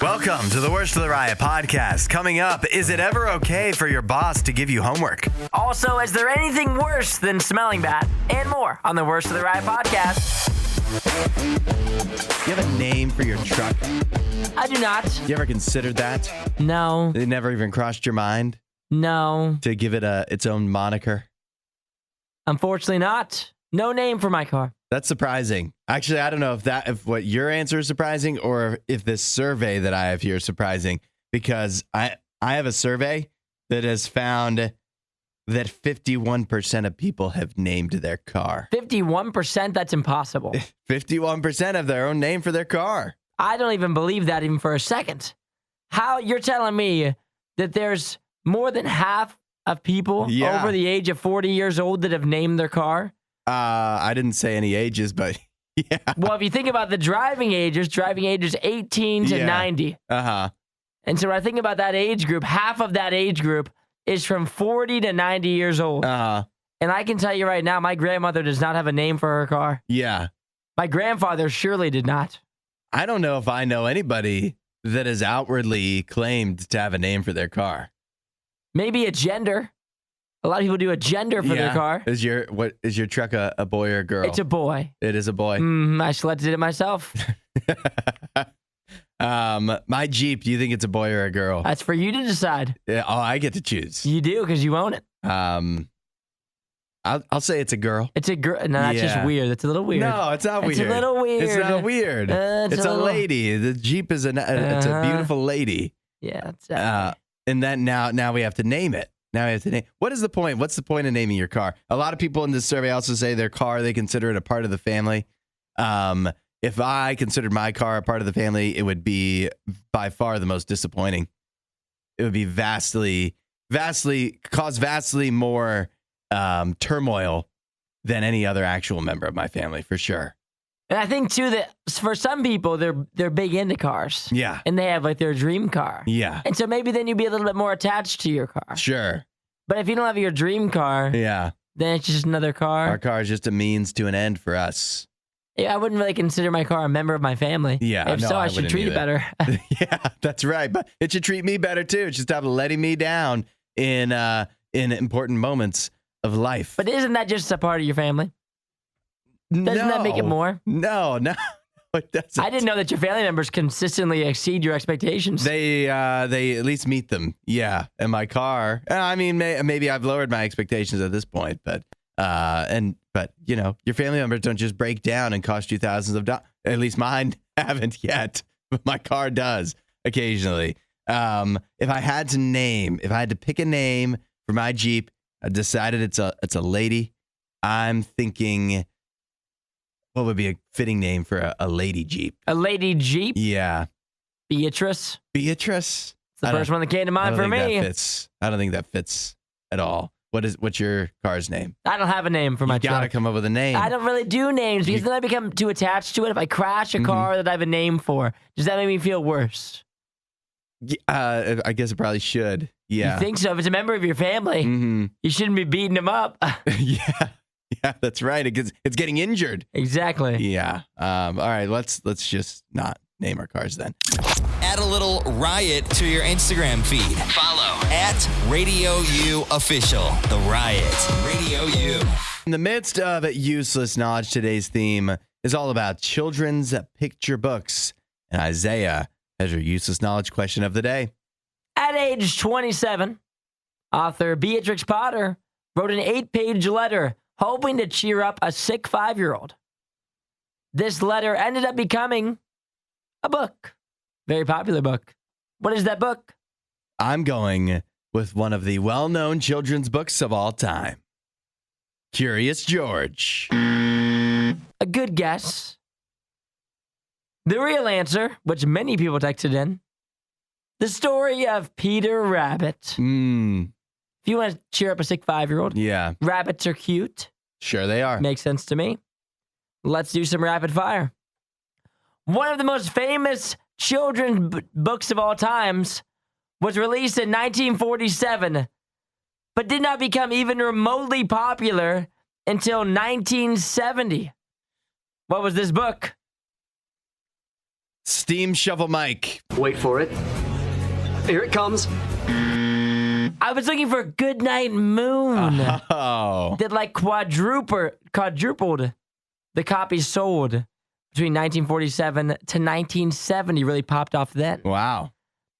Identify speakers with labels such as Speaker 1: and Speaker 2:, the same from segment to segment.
Speaker 1: Welcome to the Worst of the Riot podcast. Coming up, is it ever okay for your boss to give you homework?
Speaker 2: Also, is there anything worse than smelling bad? And more on the Worst of the Riot podcast.
Speaker 1: You have a name for your truck?
Speaker 2: I do not.
Speaker 1: You ever considered that?
Speaker 2: No.
Speaker 1: It never even crossed your mind
Speaker 2: No.
Speaker 1: to give it its own moniker?
Speaker 2: Unfortunately not. No name for my car.
Speaker 1: That's surprising. Actually, I don't know if what your answer is surprising or if this survey that I have here is surprising, because I have a survey that has found that 51% of people have named their car.
Speaker 2: 51%? That's impossible.
Speaker 1: 51% have their own name for their car.
Speaker 2: I don't even believe that even for a second. How you're telling me that there's more than half of people over the age of 40 years old that have named their car?
Speaker 1: I didn't say any ages, but yeah.
Speaker 2: Well, if you think about the driving ages 18 to 90.
Speaker 1: Uh-huh.
Speaker 2: And so when I think about that age group, half of that age group is from 40 to 90 years old.
Speaker 1: Uh-huh.
Speaker 2: And I can tell you right now, my grandmother does not have a name for her car.
Speaker 1: Yeah.
Speaker 2: My grandfather surely did not.
Speaker 1: I don't know if I know anybody that has outwardly claimed to have a name for their car.
Speaker 2: Maybe a gender. A lot of people do a gender for their car.
Speaker 1: Is your truck a boy or a girl?
Speaker 2: It's a boy.
Speaker 1: It is a boy.
Speaker 2: I selected it myself.
Speaker 1: My Jeep, do you think it's a boy or a girl?
Speaker 2: That's for you to decide.
Speaker 1: Yeah, I get to choose.
Speaker 2: You do, because you own it.
Speaker 1: I'll say it's a girl.
Speaker 2: It's a girl. No, that's just weird. It's a little weird.
Speaker 1: No, it's not weird.
Speaker 2: It's a little weird.
Speaker 1: It's not weird. It's a lady. The Jeep is it's a beautiful lady.
Speaker 2: Yeah. Exactly.
Speaker 1: And then now we have to name it. Now we have to name. What is the point? What's the point of naming your car? A lot of people in this survey also say their car, they consider it a part of the family. If I considered my car a part of the family, it would be by far the most disappointing. It would be cause vastly more turmoil than any other actual member of my family, for sure.
Speaker 2: And I think too that for some people they're big into cars.
Speaker 1: Yeah.
Speaker 2: And they have like their dream car.
Speaker 1: Yeah.
Speaker 2: And so maybe then you'd be a little bit more attached to your car.
Speaker 1: Sure.
Speaker 2: But if you don't have your dream car,
Speaker 1: yeah,
Speaker 2: then it's just another car.
Speaker 1: Our car is just a means to an end for us.
Speaker 2: Yeah, I wouldn't really consider my car a member of my family.
Speaker 1: Yeah.
Speaker 2: If so, I should treat it better.
Speaker 1: Yeah, that's right. But it should treat me better too. It should stop letting me down in important moments of life.
Speaker 2: But isn't that just a part of your family? Doesn't that make it more?
Speaker 1: No, it doesn't.
Speaker 2: I didn't know that your family members consistently exceed your expectations.
Speaker 1: They at least meet them. Yeah. And my car, I mean, maybe I've lowered my expectations at this point, but you know, your family members don't just break down and cost you thousands of dollars. At least mine haven't yet, but my car does occasionally. If I had to pick a name for my Jeep, I decided it's a lady. I'm thinking, what would be a fitting name for a lady Jeep?
Speaker 2: A lady Jeep?
Speaker 1: Yeah.
Speaker 2: Beatrice?
Speaker 1: Beatrice?
Speaker 2: It's the first one that came to mind for me.
Speaker 1: I don't think that fits at all. What's your car's name?
Speaker 2: I don't have a name for my truck.
Speaker 1: You gotta come up with a name.
Speaker 2: I don't really do names because then I become too attached to it. If I crash a car that I have a name for, does that make me feel worse?
Speaker 1: I guess it probably should. Yeah.
Speaker 2: You think so? If it's a member of your family, you shouldn't be beating them up.
Speaker 1: Yeah, that's right. It's getting injured.
Speaker 2: Exactly.
Speaker 1: Yeah. All right. Let's just not name our cars then.
Speaker 3: Add a little riot to your Instagram feed. Follow @RadioU Official. The Riot. Radio U.
Speaker 1: In the midst of useless knowledge, today's theme is all about children's picture books. And Isaiah has your useless knowledge question of the day.
Speaker 2: At age 27, author Beatrix Potter wrote an 8-page letter hoping to cheer up a sick 5-year-old. This letter ended up becoming a book. Very popular book. What is that book?
Speaker 1: I'm going with one of the well-known children's books of all time. Curious George.
Speaker 2: A good guess. The real answer, which many people texted in, the story of Peter Rabbit. If you want to cheer up a sick 5-year-old,
Speaker 1: yeah,
Speaker 2: rabbits are cute.
Speaker 1: Sure they are.
Speaker 2: Makes sense to me. Let's do some rapid fire. One of the most famous children's books of all times was released in 1947, but did not become even remotely popular until 1970. What was this book?
Speaker 1: Steam Shovel Mike.
Speaker 4: Wait for it. Here it comes.
Speaker 2: I was looking for Goodnight Moon.
Speaker 1: Oh.
Speaker 2: That like quadrupled the copies sold between 1947 to 1970. Really popped off then.
Speaker 1: Wow.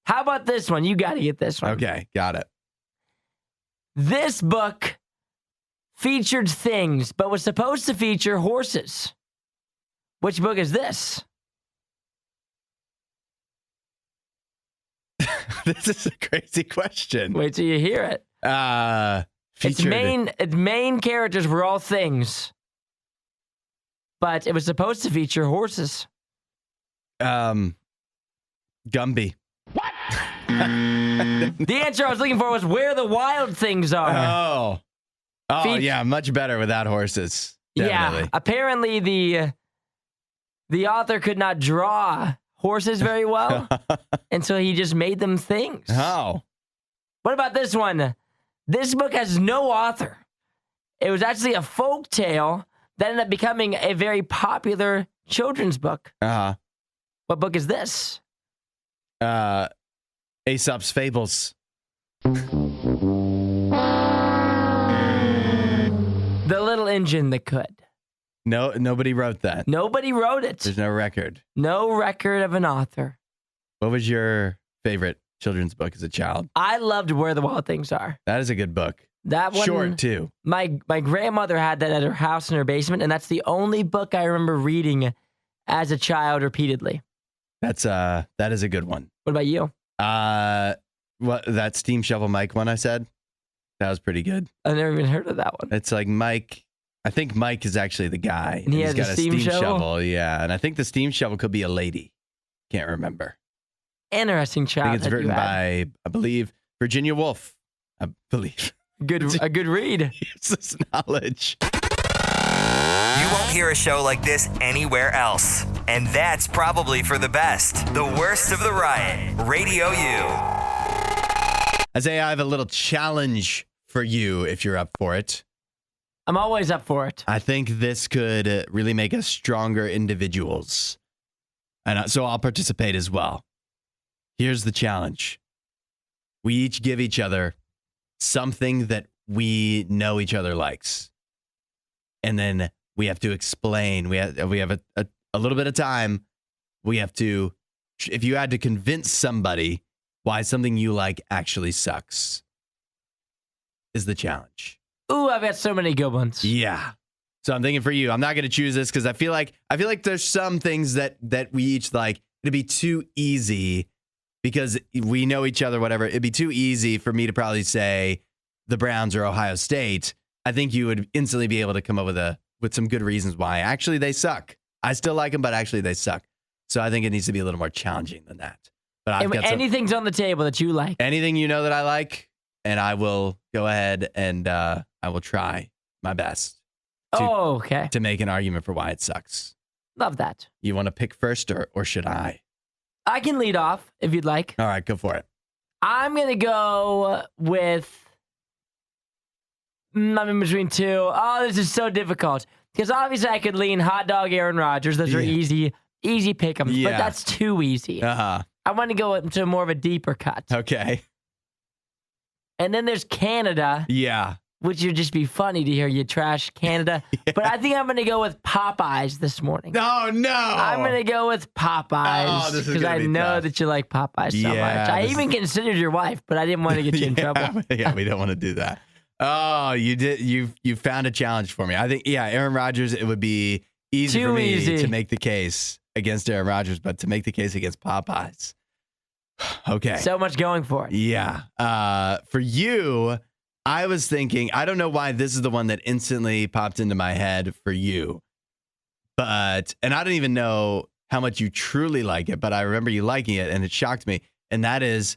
Speaker 2: How about this one? You got to get this one.
Speaker 1: Okay, got it.
Speaker 2: This book featured things, but was supposed to feature horses. Which book is this?
Speaker 1: This is a crazy question.
Speaker 2: Wait till you hear it. Its main characters were all things, but it was supposed to feature horses.
Speaker 1: Gumby.
Speaker 2: The answer I was looking for was Where the Wild Things Are.
Speaker 1: Oh, yeah, much better without horses. Definitely.
Speaker 2: Yeah, apparently the author could not draw horses very well, and so he just made them things.
Speaker 1: Oh.
Speaker 2: What about this one? This book has no author. It was actually a folk tale that ended up becoming a very popular children's book.
Speaker 1: Uh-huh.
Speaker 2: What book is this?
Speaker 1: Aesop's Fables.
Speaker 2: The Little Engine That Could.
Speaker 1: No, nobody wrote that.
Speaker 2: Nobody wrote it.
Speaker 1: There's no record.
Speaker 2: No record of an author.
Speaker 1: What was your favorite children's book as a child?
Speaker 2: I loved Where the Wild Things Are.
Speaker 1: That is a good book.
Speaker 2: That one,
Speaker 1: short too.
Speaker 2: My grandmother had that at her house in her basement, and that's the only book I remember reading as a child repeatedly.
Speaker 1: That is a good one.
Speaker 2: What about you?
Speaker 1: What that Steam Shovel Mike one I said? That was pretty good.
Speaker 2: I never even heard of that one.
Speaker 1: It's like Mike. I think Mike is actually the guy.
Speaker 2: And he
Speaker 1: he's
Speaker 2: has
Speaker 1: got
Speaker 2: a
Speaker 1: a
Speaker 2: steam shovel?
Speaker 1: Yeah, and I think the steam shovel could be a lady. Can't remember.
Speaker 2: Interesting
Speaker 1: I
Speaker 2: childhood.
Speaker 1: think it's written
Speaker 2: you had.
Speaker 1: by, I believe, Virginia Woolf. I believe.
Speaker 2: a good read.
Speaker 1: Useless knowledge.
Speaker 3: You won't hear a show like this anywhere else. And that's probably for the best. The Worst of the Riot. Radio U.
Speaker 1: Isaiah, I have a little challenge for you if you're up for it.
Speaker 2: I'm always up for it.
Speaker 1: I think this could really make us stronger individuals. And so I'll participate as well. Here's the challenge. We each give each other something that we know each other likes. And then we have to explain. We have a little bit of time. We have to, if you had to convince somebody why something you like actually sucks, is the challenge.
Speaker 2: Ooh, I've got so many good ones.
Speaker 1: Yeah. So I'm thinking for you, I'm not going to choose this because I feel like there's some things that we each like. It'd be too easy because we know each other, whatever. It'd be too easy for me to probably say the Browns or Ohio State. I think you would instantly be able to come up with some good reasons why actually they suck. I still like them, but actually they suck. So I think it needs to be a little more challenging than that. But I've got
Speaker 2: anything's on the table that you like.
Speaker 1: Anything you know that I like, and I will go ahead and I will try my best to make an argument for why it sucks.
Speaker 2: Love that.
Speaker 1: You want to pick first or should I?
Speaker 2: I can lead off if you'd like.
Speaker 1: All right, go for it.
Speaker 2: I'm going to go with, I'm in between two. Oh, this is so difficult. Because obviously I could lean hot dog Aaron Rodgers. Those are easy pick'ems, but that's too easy.
Speaker 1: Uh-huh.
Speaker 2: I want to go into more of a deeper cut.
Speaker 1: Okay.
Speaker 2: And then there's Canada.
Speaker 1: Yeah.
Speaker 2: Which would just be funny to hear you trash Canada.
Speaker 1: Yeah.
Speaker 2: But I think I'm going to go with Popeyes this morning.
Speaker 1: Oh, no.
Speaker 2: I'm going to go with Popeyes because I know that you like Popeyes so much. I even considered your wife, but I didn't want to get you in trouble.
Speaker 1: Yeah, we don't want to do that. Oh, you did. You found a challenge for me. I think, Aaron Rodgers, it would be easy for me to make the case against Aaron Rodgers, but to make the case against Popeyes. Okay.
Speaker 2: So much going for it.
Speaker 1: Yeah. For you, I was thinking, I don't know why this is the one that instantly popped into my head for you. And I don't even know how much you truly like it, but I remember you liking it and it shocked me. And that is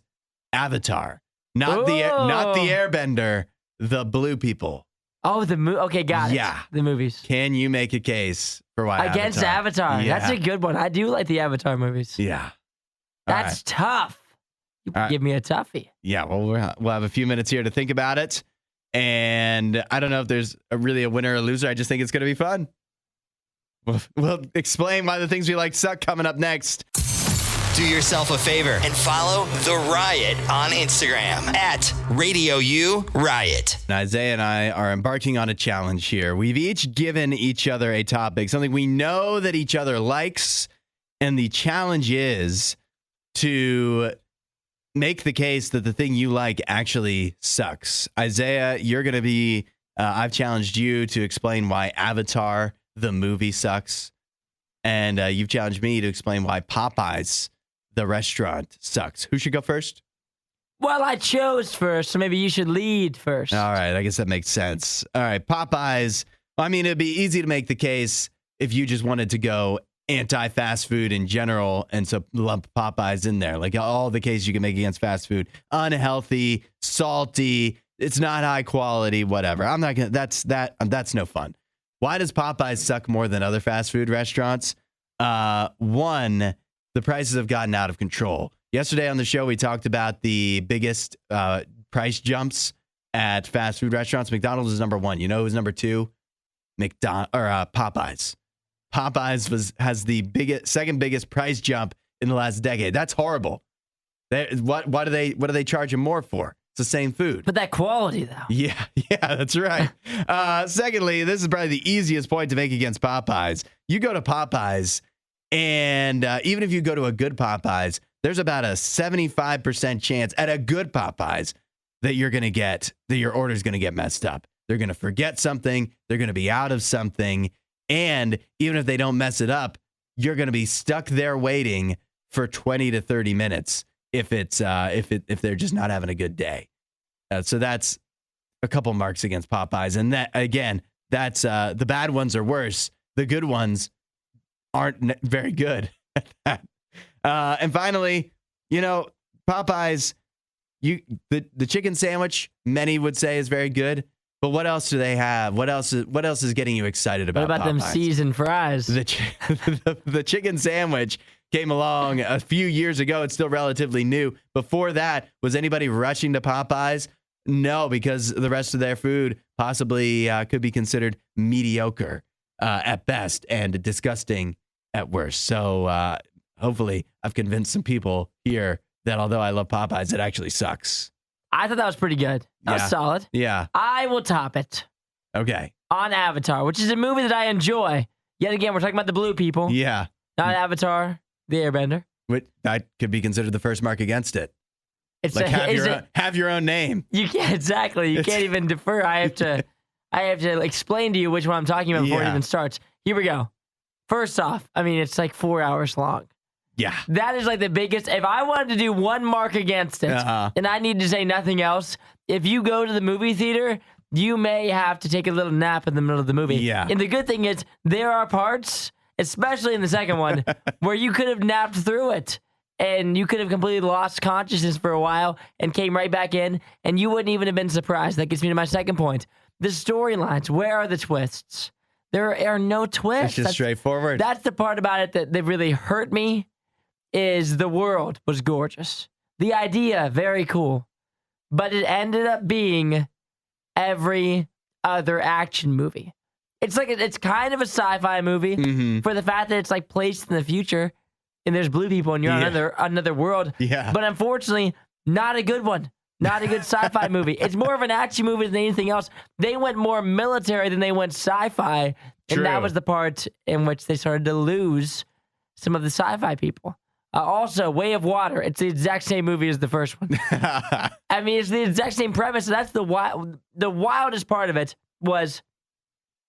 Speaker 1: Avatar. Not the Airbender, the blue people.
Speaker 2: Oh, okay, got it.
Speaker 1: Yeah.
Speaker 2: The movies.
Speaker 1: Can you make a case for why
Speaker 2: against Avatar?
Speaker 1: Yeah.
Speaker 2: That's a good one. I do like the Avatar movies.
Speaker 1: Yeah.
Speaker 2: That's tough. You give me a toughie.
Speaker 1: Yeah, well, we'll have a few minutes here to think about it. And I don't know if there's really a winner or loser. I just think it's going to be fun. We'll explain why the things we like suck coming up next.
Speaker 3: Do yourself a favor and follow The Riot on Instagram at RadioU Riot.
Speaker 1: And Isaiah and I are embarking on a challenge here. We've each given each other a topic, something we know that each other likes, and the challenge is to make the case that the thing you like actually sucks. Isaiah, you're going to be, I've challenged you to explain why Avatar, the movie, sucks. And you've challenged me to explain why Popeyes, the restaurant, sucks. Who should go first?
Speaker 2: Well, I chose first, so maybe you should lead first.
Speaker 1: All right, I guess that makes sense. All right, Popeyes. I mean, it'd be easy to make the case if you just wanted to go anti-fast food in general, and so lump Popeyes in there. Like all the cases you can make against fast food. Unhealthy, salty, it's not high quality, whatever. I'm not gonna, that's no fun. Why does Popeyes suck more than other fast food restaurants? One, the prices have gotten out of control. Yesterday on the show, we talked about the biggest price jumps at fast food restaurants. McDonald's is number one. You know who's number two? Popeyes. Popeyes has the second biggest price jump in the last decade. That's horrible. What do they charge them more for? It's the same food.
Speaker 2: But that quality, though.
Speaker 1: Yeah, that's right. Secondly, this is probably the easiest point to make against Popeyes. You go to Popeyes, and even if you go to a good Popeyes, there's about a 75% chance at a good Popeyes that your order's going to get messed up. They're going to forget something. They're going to be out of something. And even if they don't mess it up, you're going to be stuck there waiting for 20 to 30 minutes if they're just not having a good day. So that's a couple marks against Popeyes. And that, again, that's the bad ones are worse. The good ones aren't very good at that. And finally, Popeyes, the chicken sandwich, many would say is very good. But what else do they have? What else is getting you excited about?
Speaker 2: What about
Speaker 1: Popeyes?
Speaker 2: them seasoned fries?
Speaker 1: The chicken sandwich came along a few years ago. It's still relatively new. Before that, was anybody rushing to Popeyes? No, because the rest of their food possibly could be considered mediocre at best and disgusting at worst. So hopefully I've convinced some people here that although I love Popeyes, it actually sucks.
Speaker 2: I thought that was pretty good. That was solid.
Speaker 1: Yeah.
Speaker 2: I will top it.
Speaker 1: Okay.
Speaker 2: On Avatar, which is a movie that I enjoy. Yet again, we're talking about the blue people.
Speaker 1: Yeah.
Speaker 2: Not Avatar, the Airbender.
Speaker 1: That could be considered the first mark against it.
Speaker 2: It's
Speaker 1: like have your own name.
Speaker 2: You can't exactly. You can't even defer. I have to explain to you which one I'm talking about before it even starts. Here we go. First off, I mean, it's like 4 hours long.
Speaker 1: Yeah.
Speaker 2: That is like the biggest. If I wanted to do one mark against it, and I need to say nothing else, if you go to the movie theater, you may have to take a little nap in the middle of the movie.
Speaker 1: Yeah.
Speaker 2: And the good thing is, there are parts, especially in the second one, where you could have napped through it. And you could have completely lost consciousness for a while and came right back in, and you wouldn't even have been surprised. That gets me to my second point. The storylines. Where are the twists? There are no twists.
Speaker 1: It's just straightforward.
Speaker 2: That's the part about it that really hurt me, is the world was gorgeous. The idea, very cool. But it ended up being every other action movie. It's like it's kind of a sci-fi movie for the fact that it's like placed in the future. And there's blue people, and you're on another world. Yeah. But unfortunately, not a good one. Not a good sci-fi movie. It's more of an action movie than anything else. They went more military than they went sci-fi. And that was the part in which they started to lose some of the sci-fi people. Also, Way of Water. It's the exact same movie as the first one. I mean, it's the exact same premise. And that's the wildest part of it was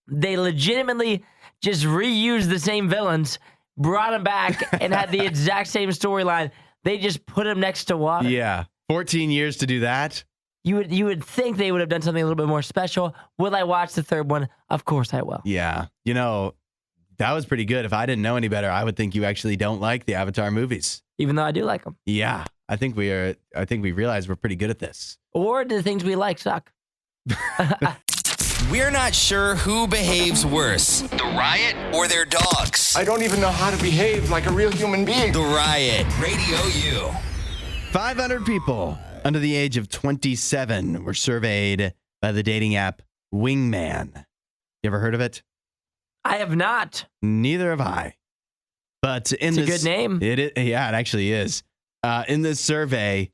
Speaker 2: they legitimately just reused the same villains, brought him back, and had the exact same storyline. They just put him next to water.
Speaker 1: Yeah. 14 years to do that?
Speaker 2: You would think they would have done something a little bit more special. Will I watch the third one? Of course I will.
Speaker 1: Yeah. That was pretty good. If I didn't know any better, I would think you actually don't like the Avatar movies.
Speaker 2: Even though I do like them.
Speaker 1: Yeah. I think we realize we're pretty good at this.
Speaker 2: Or do the things we like suck?
Speaker 3: We're not sure who behaves worse, the Riot or their dogs.
Speaker 5: I don't even know how to behave like a real human being.
Speaker 3: The Riot, Radio U.
Speaker 1: 500 people under the age of 27 were surveyed by the dating app Wingman. You ever heard of it?
Speaker 2: I have not.
Speaker 1: Neither have I. But
Speaker 2: It's a good name.
Speaker 1: It actually is. In this survey,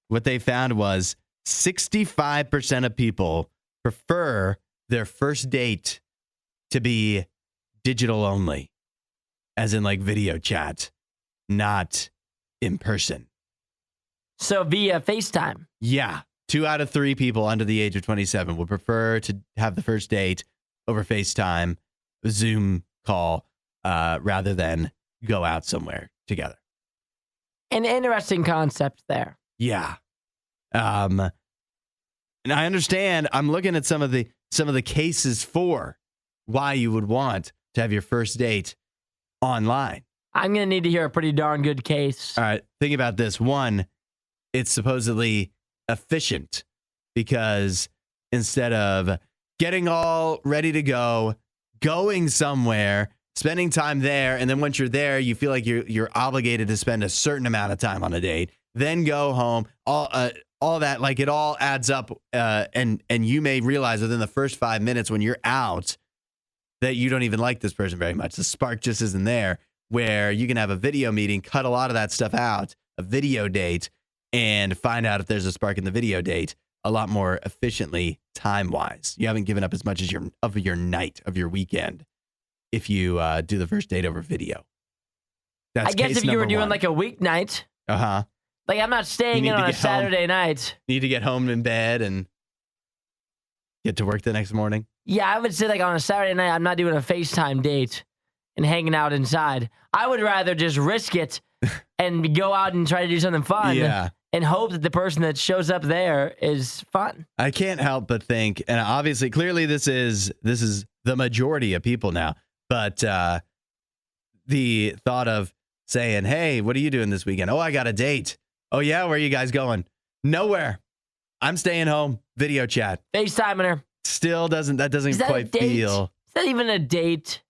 Speaker 1: what they found was 65% of people prefer their first date to be digital only, as in like video chat, not in person.
Speaker 2: So via FaceTime.
Speaker 1: Yeah. 2 out of 3 people under the age of 27 would prefer to have the first date over FaceTime, Zoom call, rather than go out somewhere together.
Speaker 2: An interesting concept there.
Speaker 1: Yeah. And I understand. I'm looking at some of the cases for why you would want to have your first date online.
Speaker 2: I'm going to need to hear a pretty darn good case.
Speaker 1: All right. Think about this. One, it's supposedly efficient because instead of getting all ready to go, going somewhere, spending time there, and then once you're there, you feel like you're obligated to spend a certain amount of time on a date, then go home, all that, like it all adds up, and you may realize within the first 5 minutes when you're out that you don't even like this person very much. The spark just isn't there, where you can have a video meeting, cut a lot of that stuff out, a video date, and find out if there's a spark in the video date a lot more efficiently time-wise. You haven't given up as much as your night, of your weekend, if you do the first date over video. That's
Speaker 2: I guess if you were doing like a weeknight.
Speaker 1: Uh-huh.
Speaker 2: Like I'm not staying in on a Saturday night.
Speaker 1: Need to get home in bed and get to work the next morning.
Speaker 2: Yeah, I would say like on a Saturday night, I'm not doing a FaceTime date and hanging out inside. I would rather just risk it and go out and try to do something fun.
Speaker 1: Yeah.
Speaker 2: And hope that the person that shows up there is fun.
Speaker 1: I can't help but think, and obviously, clearly, this is the majority of people now. But the thought of saying, "Hey, what are you doing this weekend?" "Oh, I got a date." "Oh yeah, where are you guys going?" "Nowhere. I'm staying home." Video chat.
Speaker 2: FaceTiming her.
Speaker 1: Still doesn't
Speaker 2: Is that
Speaker 1: quite
Speaker 2: a date?
Speaker 1: feel.
Speaker 2: Is that even a date?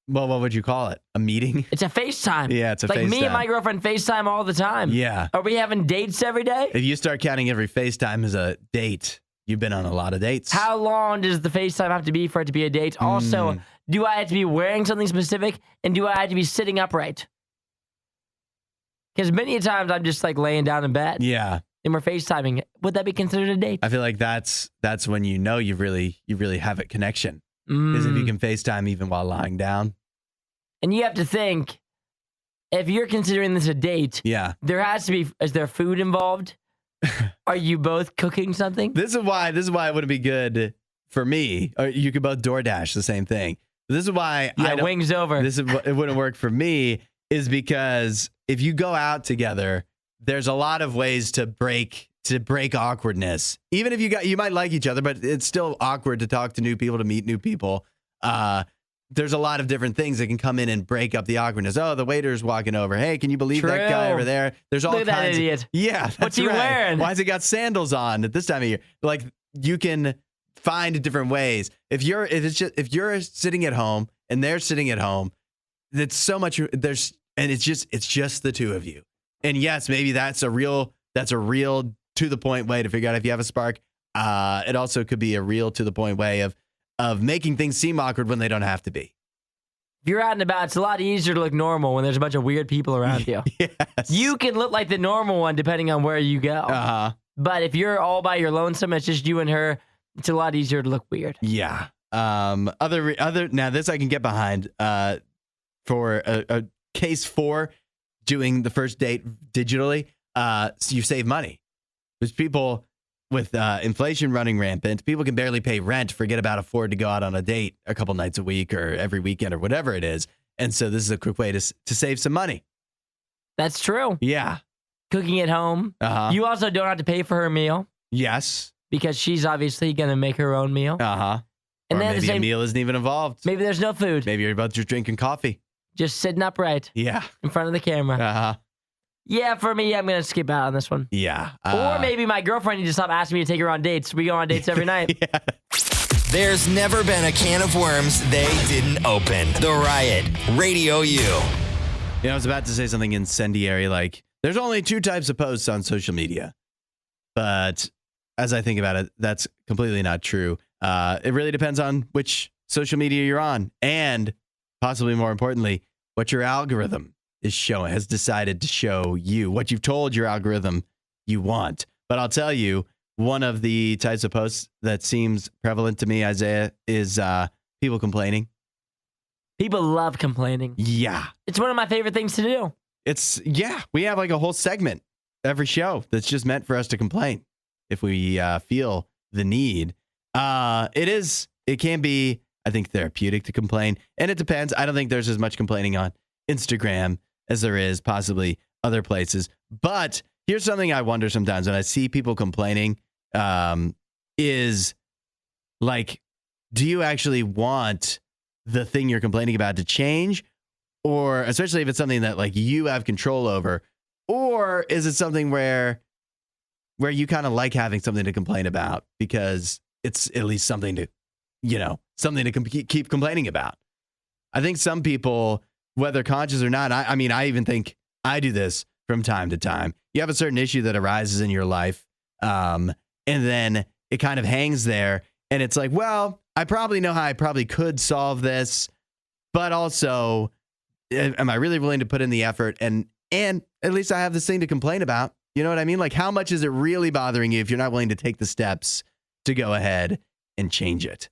Speaker 1: Well, what would you call it? A meeting?
Speaker 2: It's a FaceTime.
Speaker 1: Yeah, it's a
Speaker 2: like
Speaker 1: FaceTime.
Speaker 2: me and my girlfriend FaceTime all the time.
Speaker 1: Yeah.
Speaker 2: Are we having dates every day?
Speaker 1: If you start counting every FaceTime as a date, you've been on a lot of dates.
Speaker 2: How long does the FaceTime have to be for it to be a date? Also, do I have to be wearing something specific? And do I have to be sitting upright? Because many times I'm just like laying down in bed.
Speaker 1: Yeah.
Speaker 2: And we're FaceTiming. Would that be considered a date?
Speaker 1: I feel like that's when you know you really have a connection. Is if you can FaceTime even while lying down.
Speaker 2: And you have to think, if you're considering this a date,
Speaker 1: Yeah.
Speaker 2: there has to be, is there food involved? Are you both cooking something?
Speaker 1: This is why it wouldn't be good for me. Or you could both DoorDash the same thing. This is why
Speaker 2: Wings over.
Speaker 1: It wouldn't work for me, is because if you go out together, there's a lot of ways to break awkwardness. Even if you might like each other, but it's still awkward to talk to new people, to meet new people. There's a lot of different things that can come in and break up the awkwardness. Oh, the waiter's walking over. Hey, can you believe that guy over there? There's all
Speaker 2: Look at
Speaker 1: kinds.
Speaker 2: that idiot.
Speaker 1: Yeah, that's
Speaker 2: What's he
Speaker 1: right.
Speaker 2: wearing?
Speaker 1: Why has he got sandals on at this time of year? Like, you can find different ways. If you're sitting at home and they're sitting at home, it's so much. It's just the two of you. And yes, maybe that's a real to the point way to figure out if you have a spark. It also could be a real to the point way of making things seem awkward when they don't have to be.
Speaker 2: If you're out and about, it's a lot easier to look normal when there's a bunch of weird people around you.
Speaker 1: Yes.
Speaker 2: You can look like the normal one depending on where you go.
Speaker 1: Uh-huh.
Speaker 2: But if you're all by your lonesome, it's just you and her, it's a lot easier to look weird.
Speaker 1: Yeah. Other now this I can get behind. For a case for doing the first date digitally, so you save money. There's people with inflation running rampant. People can barely pay rent, forget about afford to go out on a date a couple nights a week or every weekend or whatever it is. And so this is a quick way to save some money.
Speaker 2: That's true.
Speaker 1: Yeah.
Speaker 2: Cooking at home.
Speaker 1: Uh-huh.
Speaker 2: You also don't have to pay for her meal
Speaker 1: Yes.
Speaker 2: because she's obviously going to make her own meal.
Speaker 1: Uh-huh.
Speaker 2: And
Speaker 1: Or
Speaker 2: then
Speaker 1: maybe a meal isn't even involved.
Speaker 2: Maybe there's no food.
Speaker 1: Maybe you're both just drinking coffee.
Speaker 2: Just sitting upright
Speaker 1: Yeah.
Speaker 2: in front of the camera.
Speaker 1: Uh-huh.
Speaker 2: Yeah, for me, I'm going to skip out on this one.
Speaker 1: Yeah.
Speaker 2: Or maybe my girlfriend needs to stop asking me to take her on dates. We go on dates every night.
Speaker 1: Yeah.
Speaker 3: There's never been a can of worms they didn't open. The Riot, Radio U.
Speaker 1: I was about to say something incendiary like, there's only 2 types of posts on social media. But as I think about it, that's completely not true. It really depends on which social media you're on. And possibly more importantly, what your algorithm has decided to show you what you've told your algorithm you want. But I'll tell you, one of the types of posts that seems prevalent to me, Isaiah, is people complaining.
Speaker 2: People love complaining.
Speaker 1: Yeah.
Speaker 2: It's one of my favorite things to do.
Speaker 1: We have like a whole segment every show that's just meant for us to complain if we feel the need. It can be, I think, therapeutic to complain, and it depends. I don't think there's as much complaining on Instagram as there is possibly other places. But here's something I wonder sometimes when I see people complaining, is like, do you actually want the thing you're complaining about to change? Or especially if it's something that like you have control over, or is it something where you kind of like having something to complain about because it's at least something to, keep complaining about? I think some people, whether conscious or not, I mean, I even think I do this from time to time. You have a certain issue that arises in your life, and then it kind of hangs there, and it's like, well, I probably know how I probably could solve this, but also, am I really willing to put in the effort? And at least I have this thing to complain about. You know what I mean? Like, how much is it really bothering you if you're not willing to take the steps to go ahead and change it?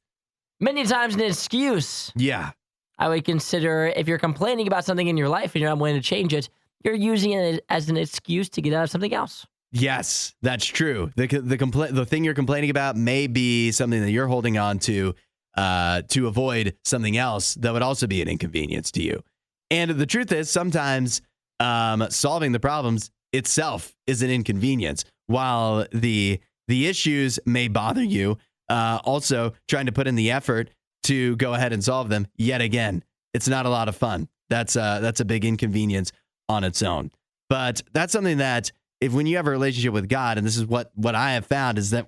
Speaker 2: Many times an excuse.
Speaker 1: Yeah.
Speaker 2: I would consider if you're complaining about something in your life and you're not willing to change it, you're using it as an excuse to get out of something else.
Speaker 1: Yes, that's true. The thing you're complaining about may be something that you're holding on to avoid something else that would also be an inconvenience to you. And the truth is, sometimes solving the problems itself is an inconvenience. While the issues may bother you, also trying to put in the effort to go ahead and solve them, yet again, it's not a lot of fun. That's a big inconvenience on its own. But that's something that when you have a relationship with God, and this is what I have found, is that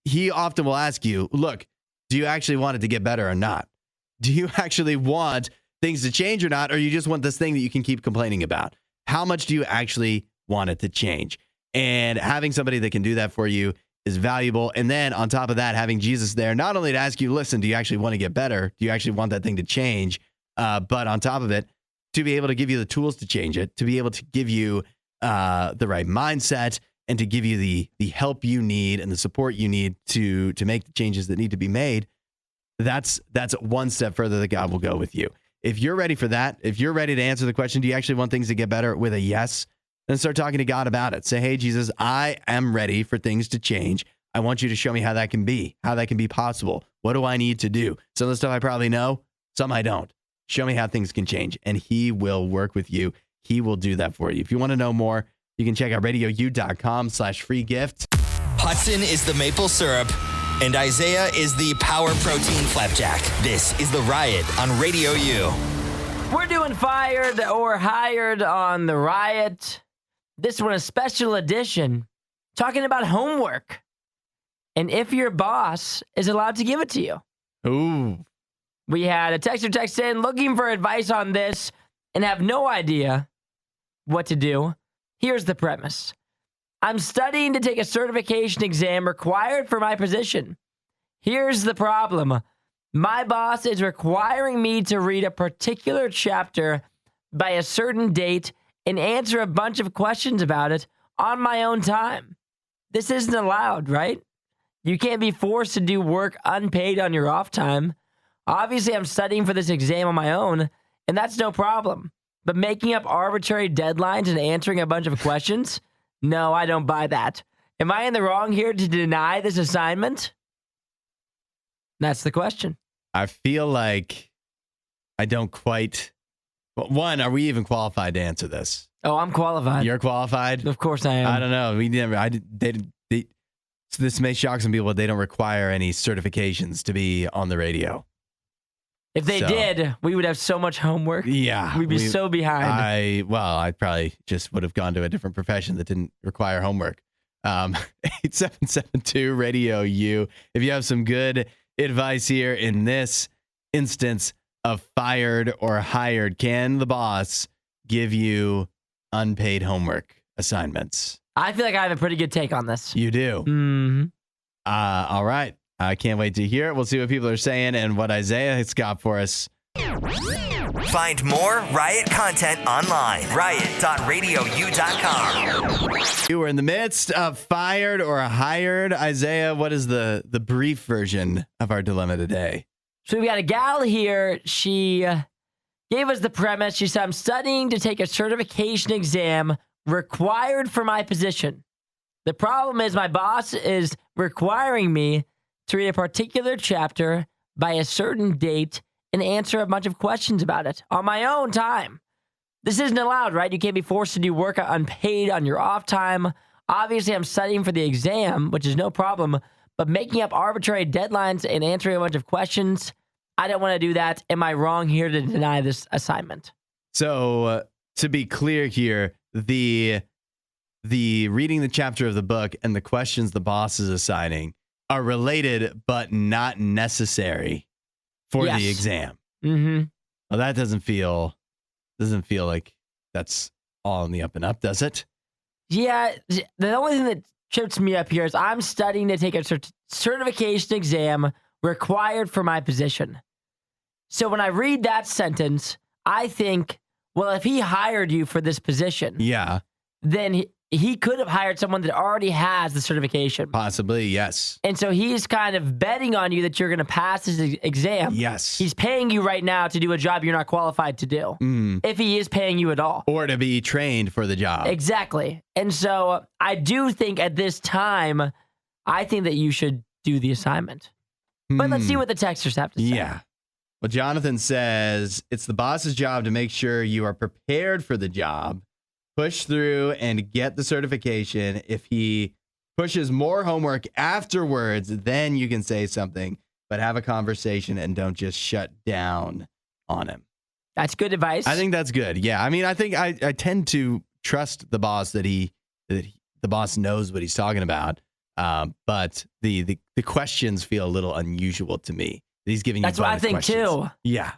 Speaker 1: he often will ask you, look, do you actually want it to get better or not? Do you actually want things to change or not? Or you just want this thing that you can keep complaining about? How much do you actually want it to change? And having somebody that can do that for you is valuable. And then on top of that, having Jesus there, not only to ask you, listen, do you actually want to get better? Do you actually want that thing to change? But on top of it, to be able to give you the tools to change it, to be able to give you the right mindset, and to give you the help you need and the support you need to make the changes that need to be made. That's one step further that God will go with you. If you're ready for that, if you're ready to answer the question, do you actually want things to get better, with a yes, then start talking to God about it. Say, hey, Jesus, I am ready for things to change. I want you to show me how that can be possible. What do I need to do? Some of the stuff I probably know, some I don't. Show me how things can change, and he will work with you. He will do that for you. If you want to know more, you can check out RadioU.com/free gift.
Speaker 3: Hudson is the maple syrup, and Isaiah is the power protein flapjack. This is The Riot on Radio U.
Speaker 2: We're doing Fired or Hired on The Riot. This one, a special edition, talking about homework and if your boss is allowed to give it to you.
Speaker 1: Ooh.
Speaker 2: We had a texter text in looking for advice on this and have no idea what to do. Here's the premise. I'm studying to take a certification exam required for my position. Here's the problem. My boss is requiring me to read a particular chapter by a certain date and answer a bunch of questions about it on my own time. This isn't allowed, right? You can't be forced to do work unpaid on your off time. Obviously, I'm studying for this exam on my own, and that's no problem. But making up arbitrary deadlines and answering a bunch of questions? No, I don't buy that. Am I in the wrong here to deny this assignment? That's the question.
Speaker 1: I feel like I don't quite... One, are we even qualified to answer this?
Speaker 2: Oh, I'm qualified.
Speaker 1: You're qualified?
Speaker 2: Of course I am.
Speaker 1: I don't know. We never... So this may shock some people, but they don't require any certifications to be on the radio.
Speaker 2: If they did, we would have so much homework.
Speaker 1: Yeah.
Speaker 2: We'd be so behind.
Speaker 1: I probably just would have gone to a different profession that didn't require homework. 8772 Radio U. If you have some good advice here in this instance of fired or hired, can the boss give you unpaid homework assignments?
Speaker 2: I feel like I have a pretty good take on this.
Speaker 1: You do?
Speaker 2: Mm-hmm.
Speaker 1: All right. I can't wait to hear it. We'll see what people are saying and what Isaiah has got for us.
Speaker 6: Find more Riot content online. Riot.radiou.com.
Speaker 1: You were in the midst of fired or hired. Isaiah, what is the brief version of our dilemma today?
Speaker 2: So we got a gal here. She gave us the premise. She said, I'm studying to take a certification exam required for my position. The problem is my boss is requiring me to read a particular chapter by a certain date and answer a bunch of questions about it on my own time. This isn't allowed, right? You can't be forced to do work unpaid on your off time. Obviously, I'm studying for the exam, which is no problem, but making up arbitrary deadlines and answering a bunch of questions, I don't want to do that. Am I wrong here to deny this assignment?
Speaker 1: So, to be clear here, the reading the chapter of the book and the questions the boss is assigning are related but not necessary for the exam.
Speaker 2: Mm-hmm.
Speaker 1: Well, that doesn't feel like that's all in the up and up, does it?
Speaker 2: Yeah, the only thing that trips me up here is I'm studying to take a certification exam required for my position. So when I read that sentence, I think, well, if he hired you for this position, then he could have hired someone that already has the certification.
Speaker 1: Possibly, yes.
Speaker 2: And so he's kind of betting on you that you're going to pass this exam.
Speaker 1: Yes.
Speaker 2: He's paying you right now to do a job you're not qualified to do. If he is paying you at all.
Speaker 1: Or to be trained for the job.
Speaker 2: Exactly. And so I do think at this time, I think that you should do the assignment. But let's see what the texters have to say.
Speaker 1: Yeah. Well, Jonathan says, it's the boss's job to make sure you are prepared for the job. Push through and get the certification. If he pushes more homework afterwards, then you can say something, but have a conversation and don't just shut down on him.
Speaker 2: That's good advice.
Speaker 1: I think that's good. Yeah. I mean, I think I tend to trust the boss that the boss knows what he's talking about. But the questions feel a little unusual to me. He's giving you
Speaker 2: That's what I think
Speaker 1: questions.
Speaker 2: too.
Speaker 1: Yeah.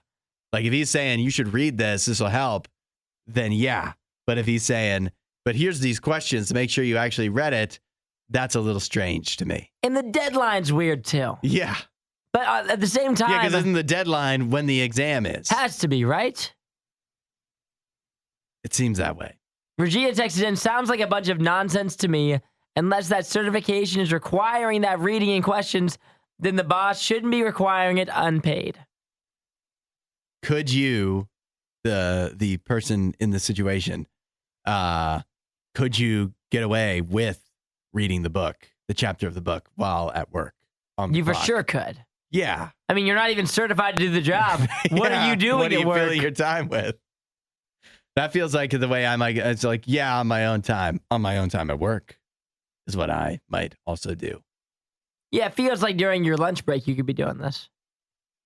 Speaker 1: Like if he's saying you should read this will help, then yeah. But if he's saying, but here's these questions to make sure you actually read it, that's a little strange to me.
Speaker 2: And the deadline's weird too.
Speaker 1: Yeah.
Speaker 2: But at the same time,
Speaker 1: yeah, because isn't the deadline when the exam is?
Speaker 2: Has to be, right?
Speaker 1: It seems that way.
Speaker 2: Regina texted in, sounds like a bunch of nonsense to me. Unless that certification is requiring that reading and questions, then the boss shouldn't be requiring it unpaid.
Speaker 1: Could you, the person in the situation, could you get away with reading the book, the chapter of the book, while at work?
Speaker 2: You for sure could.
Speaker 1: Yeah.
Speaker 2: I mean, you're not even certified to do the job. What are you doing
Speaker 1: what are
Speaker 2: at
Speaker 1: you
Speaker 2: work?
Speaker 1: filling your time with? That feels like the way I might. It's like, yeah, on my own time at work is what I might also do.
Speaker 2: Yeah, it feels like during your lunch break you could be doing this.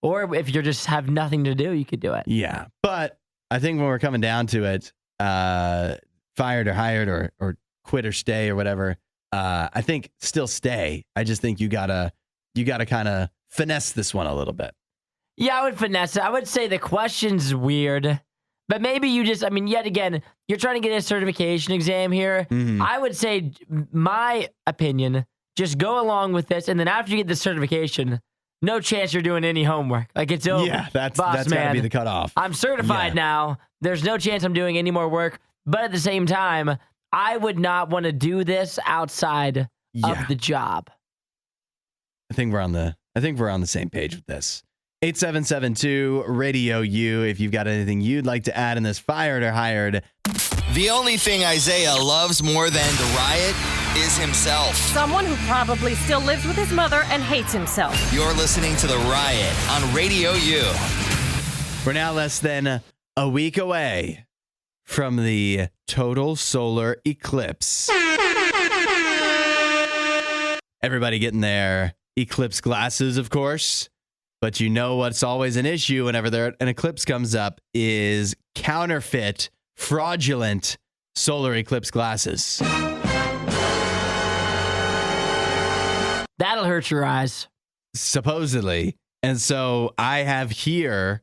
Speaker 2: Or if you just have nothing to do, you could do it.
Speaker 1: Yeah, but I think when we're coming down to it, fired or hired or quit or stay or whatever, I think still stay. I just think you gotta kind of finesse this one a little bit.
Speaker 2: Yeah, I would finesse it. I would say the question's weird. But maybe you just, I mean, yet again, you're trying to get a certification exam here.
Speaker 1: Mm-hmm.
Speaker 2: I would say, my opinion, just go along with this. And then after you get the certification, no chance you're doing any homework. Like, it's over.
Speaker 1: Yeah, that's
Speaker 2: got
Speaker 1: to be the cutoff.
Speaker 2: I'm certified now. There's no chance I'm doing any more work. But at the same time, I would not want to do this outside of the job.
Speaker 1: I think we're on the same page with this. 8772 Radio U. If you've got anything you'd like to add in this fired or hired.
Speaker 3: The only thing Isaiah loves more than the riot is himself.
Speaker 7: Someone who probably still lives with his mother and hates himself.
Speaker 3: You're listening to The Riot on Radio U.
Speaker 1: We're now less than a week away from the total solar eclipse. Everybody getting their eclipse glasses, of course. But you know what's always an issue whenever an eclipse comes up is counterfeit, fraudulent solar eclipse glasses.
Speaker 2: That'll hurt your eyes.
Speaker 1: Supposedly. And so I have here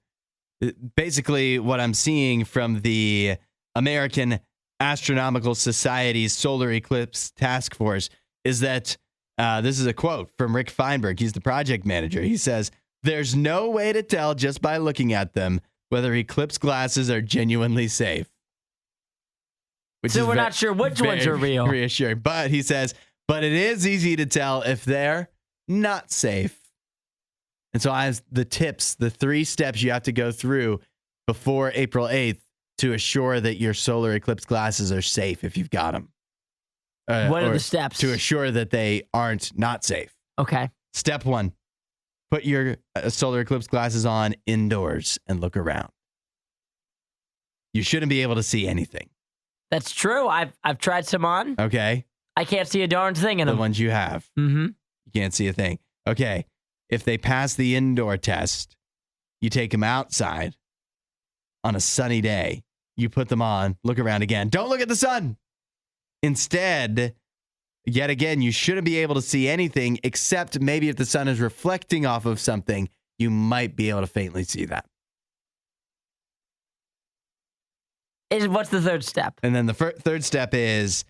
Speaker 1: basically what I'm seeing from the American Astronomical Society's Solar Eclipse Task Force is that this is a quote from Rick Feinberg. He's the project manager. He says, "There's no way to tell just by looking at them, whether eclipse glasses are genuinely safe.
Speaker 2: So we're not sure which ones are real.
Speaker 1: Reassuring. But he says, but it is easy to tell if they're not safe. And so I have the tips, the 3 steps you have to go through before April 8th to assure that your solar eclipse glasses are safe if you've got them.
Speaker 2: What are the steps?
Speaker 1: To assure that they aren't not safe.
Speaker 2: Okay.
Speaker 1: Step 1, put your solar eclipse glasses on indoors and look around. You shouldn't be able to see anything.
Speaker 2: That's true. I've tried some on.
Speaker 1: Okay.
Speaker 2: I can't see a darn thing in them.
Speaker 1: The ones you have.
Speaker 2: Mm-hmm.
Speaker 1: You can't see a thing. Okay. If they pass the indoor test, you take them outside on a sunny day. You put them on, look around again. Don't look at the sun. Instead, yet again, you shouldn't be able to see anything except maybe if the sun is reflecting off of something, you might be able to faintly see that.
Speaker 2: What's the third step?
Speaker 1: And then the third step is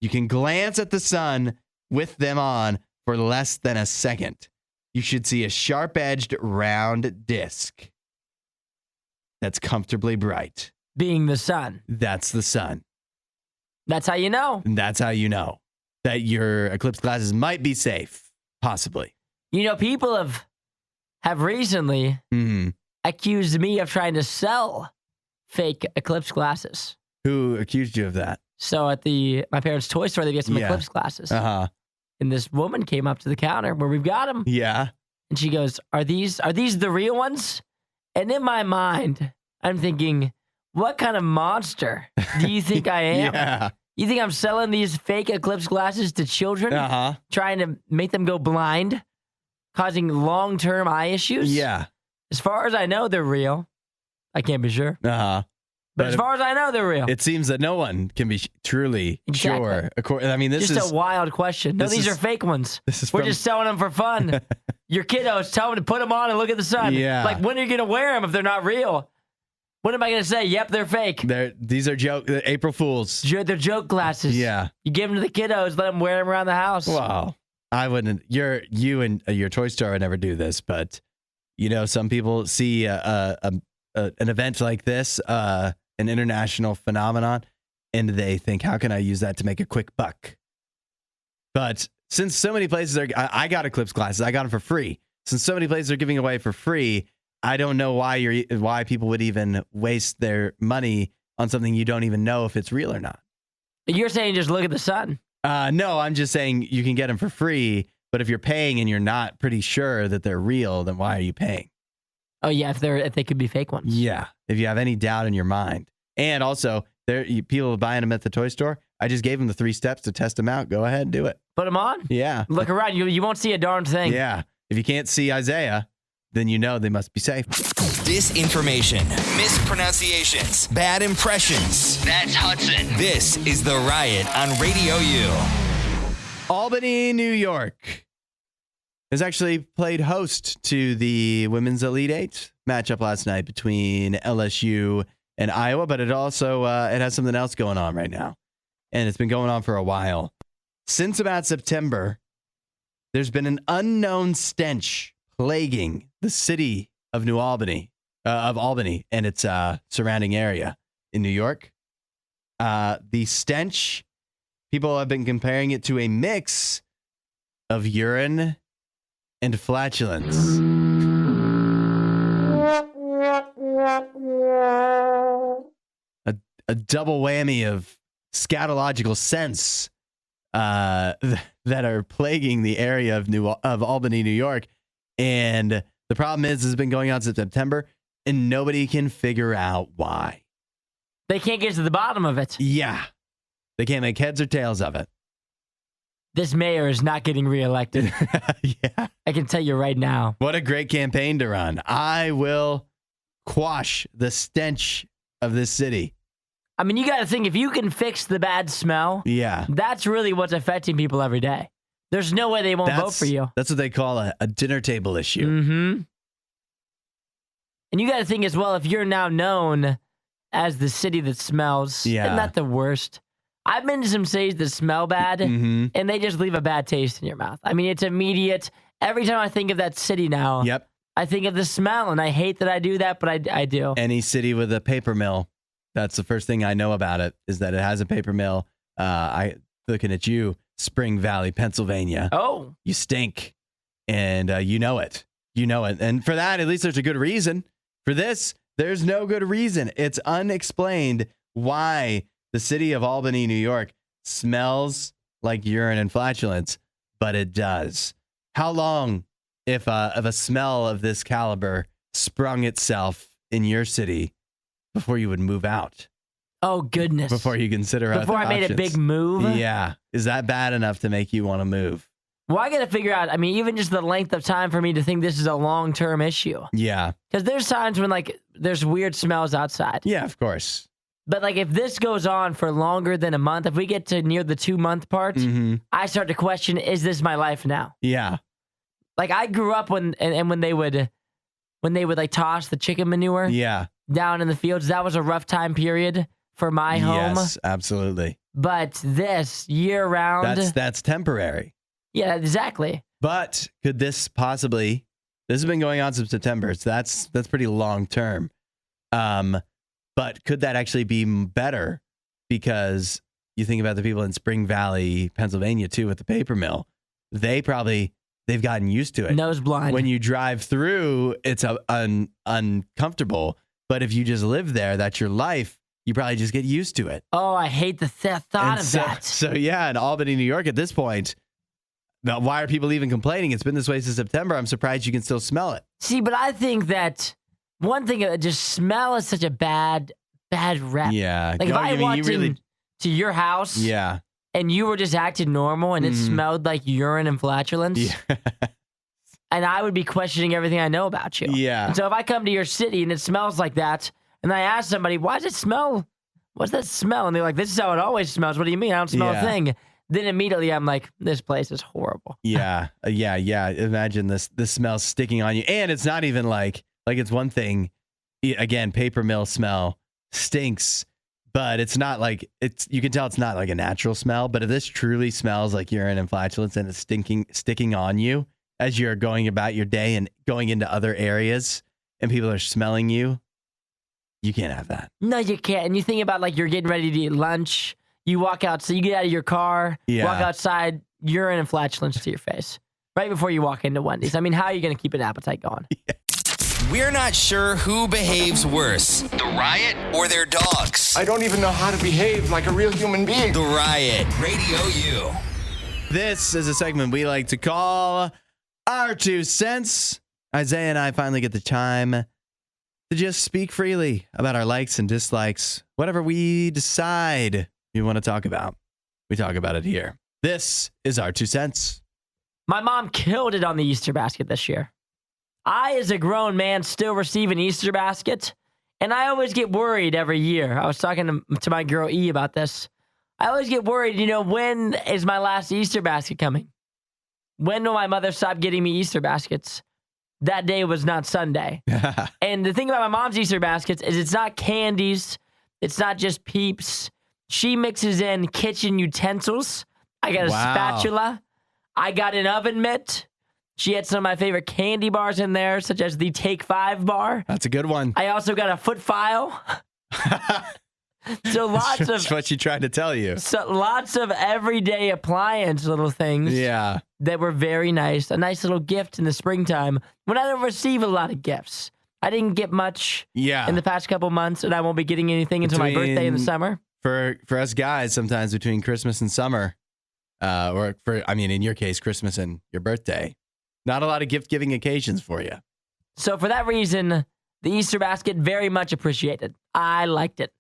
Speaker 1: you can glance at the sun with them on for less than a second. You should see a sharp-edged round disc that's comfortably bright.
Speaker 2: Being the sun.
Speaker 1: That's the sun.
Speaker 2: That's how you know.
Speaker 1: And that's how you know that your eclipse glasses might be safe, possibly.
Speaker 2: You know, people have recently accused me of trying to sell fake eclipse glasses.
Speaker 1: Who accused you of that?
Speaker 2: So at my parents' toy store, they get some eclipse glasses.
Speaker 1: Uh-huh.
Speaker 2: And this woman came up to the counter where we've got them.
Speaker 1: Yeah.
Speaker 2: And she goes, are these the real ones? And in my mind, I'm thinking, what kind of monster do you think I am?
Speaker 1: Yeah.
Speaker 2: You think I'm selling these fake eclipse glasses to children?
Speaker 1: Uh-huh.
Speaker 2: Trying to make them go blind? Causing long-term eye issues?
Speaker 1: Yeah.
Speaker 2: As far as I know, they're real. I can't be sure.
Speaker 1: Uh-huh.
Speaker 2: But as far as I know, they're real.
Speaker 1: It seems that no one can be truly sure. I mean, this
Speaker 2: is a wild question. No, these are fake ones. We're just selling them for fun. Your kiddos, tell them to put them on and look at the sun.
Speaker 1: Yeah.
Speaker 2: Like, when are you going to wear them if they're not real? When am I going to say, yep, they're fake?
Speaker 1: These are April Fools.
Speaker 2: They're joke glasses.
Speaker 1: Yeah.
Speaker 2: You give them to the kiddos, let them wear them around the house.
Speaker 1: Well, I wouldn't. You and your toy store would never do this, but you know, some people see an event like this, an international phenomenon, and they think, how can I use that to make a quick buck? But since so many places I got eclipse glasses, I got them for free. Since so many places are giving away for free, I don't know why people would even waste their money on something you don't even know if it's real or not.
Speaker 2: You're saying just look at the sun.
Speaker 1: No, I'm just saying you can get them for free, but if you're paying and you're not pretty sure that they're real, then why are you paying?
Speaker 2: Oh yeah, if they could be fake ones.
Speaker 1: Yeah, if you have any doubt in your mind. And also, people buying them at the toy store, I just gave them the 3 steps to test them out. Go ahead and do it.
Speaker 2: Put them on?
Speaker 1: Yeah.
Speaker 2: Look around. You won't see a darn thing.
Speaker 1: Yeah. If you can't see Isaiah, then you know they must be safe.
Speaker 3: Disinformation, mispronunciations, bad impressions. That's Hudson. This is The Riot on Radio U.
Speaker 1: Albany, New York has actually played host to the Women's Elite Eight matchup last night between LSU and Iowa, but it also it has something else going on right now, and it's been going on for a while. Since about September, there's been an unknown stench plaguing the city of Albany and its surrounding area in New York. The stench, people have been comparing it to a mix of urine and flatulence. A double whammy of scatological scents that are plaguing the area of Albany, New York. And the problem is, it's been going on since September, and nobody can figure out why.
Speaker 2: They can't get to the bottom of it.
Speaker 1: Yeah. They can't make heads or tails of it.
Speaker 2: This mayor is not getting reelected.
Speaker 1: Yeah.
Speaker 2: I can tell you right now.
Speaker 1: What a great campaign to run. I will quash the stench of this city.
Speaker 2: I mean, you got to think, if you can fix the bad smell,
Speaker 1: yeah,
Speaker 2: that's really what's affecting people every day. There's no way they won't vote for you.
Speaker 1: That's what they call a dinner table issue.
Speaker 2: Mm-hmm. And you got to think as well, if you're now known as the city that smells, isn't that the worst? I've been to some cities that smell bad, and they just leave a bad taste in your mouth. I mean, it's immediate. Every time I think of that city now, I think of the smell, and I hate that I do that, but I do.
Speaker 1: Any city with a paper mill. That's the first thing I know about it, is that it has a paper mill. Looking at you, Spring Valley, Pennsylvania.
Speaker 2: Oh.
Speaker 1: You stink. And you know it. You know it. And for that, at least there's a good reason. For this, there's no good reason. It's unexplained why the city of Albany, New York smells like urine and flatulence, but it does. How long, if a smell of this caliber sprung itself in your city, before you would move out?
Speaker 2: Oh, goodness.
Speaker 1: Before you consider other
Speaker 2: Before I made a
Speaker 1: options.
Speaker 2: big move?
Speaker 1: Yeah. Is that bad enough to make you want to move?
Speaker 2: Well, I got to figure out, I mean, even just the length of time for me to think this is a long-term issue.
Speaker 1: Yeah.
Speaker 2: Because there's times when, like, there's weird smells outside.
Speaker 1: Yeah, of course.
Speaker 2: But, like, if this goes on for longer than a month, if we get to near the 2-month part, I start to question, is this my life now?
Speaker 1: Yeah.
Speaker 2: Like, I grew up when they would like toss the chicken manure down in the fields. That was a rough time period for my home.
Speaker 1: Yes, absolutely.
Speaker 2: But this year round,
Speaker 1: That's temporary.
Speaker 2: yeah, exactly.
Speaker 1: But could this possibly, this has been going on since September, so that's pretty long term. But could that actually be better? Because you think about the people in Spring Valley, Pennsylvania too, with the paper mill. They've gotten used to it.
Speaker 2: Nose blind.
Speaker 1: When you drive through, it's uncomfortable. But if you just live there, that's your life. You probably just get used to it.
Speaker 2: Oh, I hate the thought of that.
Speaker 1: So yeah, in Albany, New York at this point, now, why are people even complaining? It's been this way since September. I'm surprised you can still smell it.
Speaker 2: See, but I think that one thing, just smell is such a bad rep.
Speaker 1: Yeah.
Speaker 2: Like if I walked into your house and you were just acting normal and it smelled like urine and flatulence, and I would be questioning everything I know about you.
Speaker 1: Yeah.
Speaker 2: And so if I come to your city and it smells like that, and I ask somebody, why does it smell? What's that smell? And they're like, this is how it always smells. What do you mean? I don't smell a thing. Then immediately I'm like, this place is horrible.
Speaker 1: Yeah. Imagine this smell sticking on you. And it's not even like it's one thing, again, paper mill smell stinks, but it's not like you can tell it's not like a natural smell. But if this truly smells like urine and flatulence and it's sticking on you as you're going about your day and going into other areas and people are smelling you, you can't have that.
Speaker 2: No, you can't. And you think about like you're getting ready to eat lunch. You walk out, so you get out of your car, walk outside, urine and flatulence to your face right before you walk into Wendy's. I mean, how are you going to keep an appetite going?
Speaker 3: We're not sure who behaves worse, the Riot or their dogs.
Speaker 5: I don't even know how to behave like a real human being.
Speaker 3: The Riot, Radio U.
Speaker 1: This is a segment we like to call Our 2 Cents. Isaiah and I finally get the time to just speak freely about our likes and dislikes. Whatever we decide we want to talk about, we talk about it here. This is Our 2 Cents.
Speaker 2: My mom killed it on the Easter basket this year. I, as a grown man, still receive an Easter basket, and I always get worried every year. I was talking to my girl E about this. I always get worried, when is my last Easter basket coming? When will my mother stop getting me Easter baskets? That day was not Sunday. And the thing about my mom's Easter baskets is it's not candies. It's not just Peeps. She mixes in kitchen utensils. I got a spatula. I got an oven mitt. She had some of my favorite candy bars in there, such as the Take 5 bar.
Speaker 1: That's a good one.
Speaker 2: I also got a foot file. So
Speaker 1: That's what she tried to tell you.
Speaker 2: So lots of everyday appliance little things.
Speaker 1: Yeah.
Speaker 2: That were very nice. A nice little gift in the springtime when I don't receive a lot of gifts. I didn't get much in the past couple months, and I won't be getting anything until my birthday in the summer.
Speaker 1: For us guys, sometimes between Christmas and summer, in your case, Christmas and your birthday, not a lot of gift-giving occasions for you.
Speaker 2: So for that reason, the Easter basket, very much appreciated. I liked it.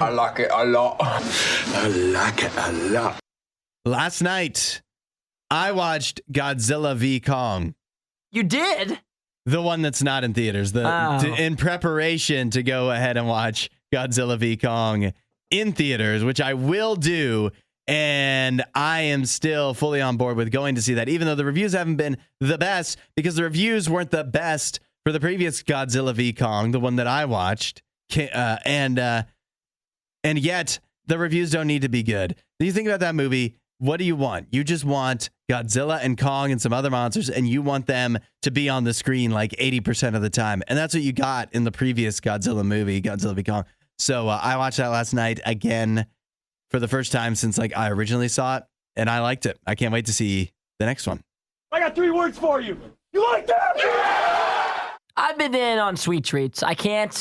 Speaker 5: I like it a lot. I like it a lot.
Speaker 1: Last night, I watched Godzilla v. Kong.
Speaker 2: You did?
Speaker 1: The one that's not in theaters. In preparation to go ahead and watch Godzilla v. Kong in theaters, which I will do. And I am still fully on board with going to see that, even though the reviews haven't been the best, because the reviews weren't the best for the previous Godzilla v. Kong, the one that I watched. And yet the reviews don't need to be good. When you think about that movie, what do you want? You just want Godzilla and Kong and some other monsters, and you want them to be on the screen like 80% of the time. And that's what you got in the previous Godzilla movie, Godzilla v. Kong. So I watched that last night again for the first time since like I originally saw it, and I liked it. I can't wait to see the next one.
Speaker 5: I got 3 words for you. You like that?
Speaker 2: I've been in on sweet treats. I can't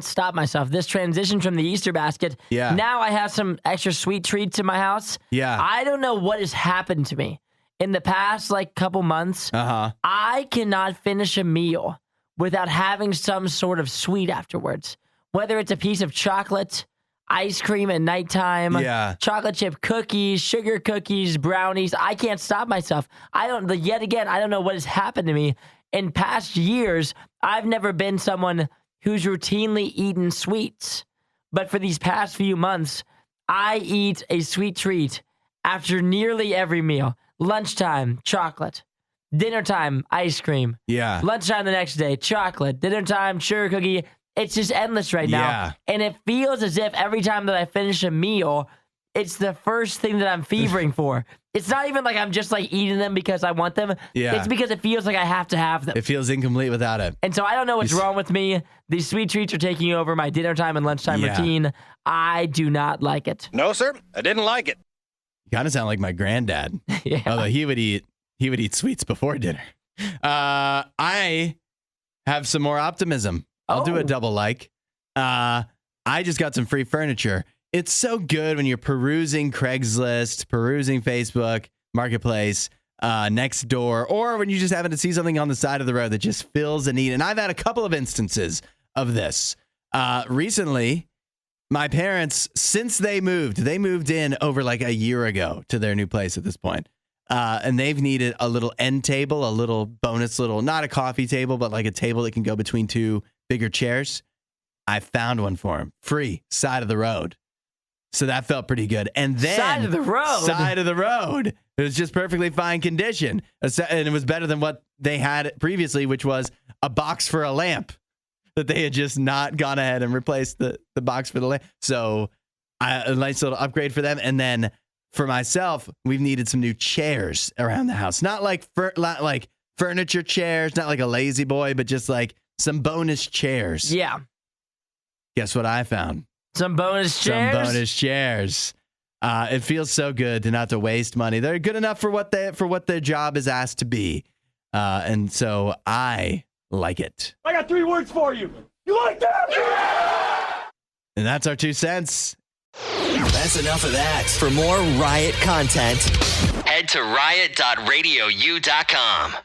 Speaker 2: stop myself. This transition from the Easter basket.
Speaker 1: Yeah.
Speaker 2: Now I have some extra sweet treats in my house.
Speaker 1: Yeah.
Speaker 2: I don't know what has happened to me in the past like couple months. I cannot finish a meal without having some sort of sweet afterwards. Whether it's a piece of chocolate, ice cream at nighttime, chocolate chip cookies, sugar cookies, brownies. I can't stop myself. I don't know what has happened to me. In past years, I've never been someone who's routinely eaten sweets. But for these past few months, I eat a sweet treat after nearly every meal. Lunchtime, chocolate. Dinner time, ice cream.
Speaker 1: Yeah.
Speaker 2: Lunchtime the next day, chocolate. Dinner time, sugar cookie. It's just endless right now.
Speaker 1: Yeah.
Speaker 2: And it feels as if every time that I finish a meal, it's the first thing that I'm fevering for. It's not even like I'm just like eating them because I want them.
Speaker 1: Yeah.
Speaker 2: It's because it feels like I have to have them.
Speaker 1: It feels incomplete without it.
Speaker 2: And so I don't know what's wrong with me. These sweet treats are taking over my dinner time and lunchtime routine. I do not like it.
Speaker 8: No, sir. I didn't like it.
Speaker 1: You kind of sound like my granddad.
Speaker 2: Yeah.
Speaker 1: Although he would eat sweets before dinner. I have some more optimism. I'll do a double like. I just got some free furniture. It's so good when you're perusing Craigslist, perusing Facebook, Marketplace, Nextdoor, or when you just happen to see something on the side of the road that just fills a need. And I've had a couple of instances of this. Recently, my parents, since they moved in over like a year ago to their new place at this point. And they've needed a little end table, a little bonus not a coffee table, but like a table that can go between 2 bigger chairs. I found one for them, free, side of the road. So that felt pretty good. And then
Speaker 2: Side of the road. It
Speaker 1: was just perfectly fine condition. And it was better than what they had previously, which was a box for a lamp that they had just not gone ahead and replaced the box for the lamp. So a nice little upgrade for them. And then for myself, we've needed some new chairs around the house. Not like furniture chairs, not like a lazy boy, but just like some bonus chairs.
Speaker 2: Yeah.
Speaker 1: Guess what I found?
Speaker 2: Some bonus chairs.
Speaker 1: It feels so good to not to waste money. They're good enough for what their job is asked to be. And so I like it.
Speaker 5: I got 3 words for you. You like that?
Speaker 1: And that's our 2 cents.
Speaker 6: That's enough of that.
Speaker 3: For more Riot content, head to riot.radiou.com.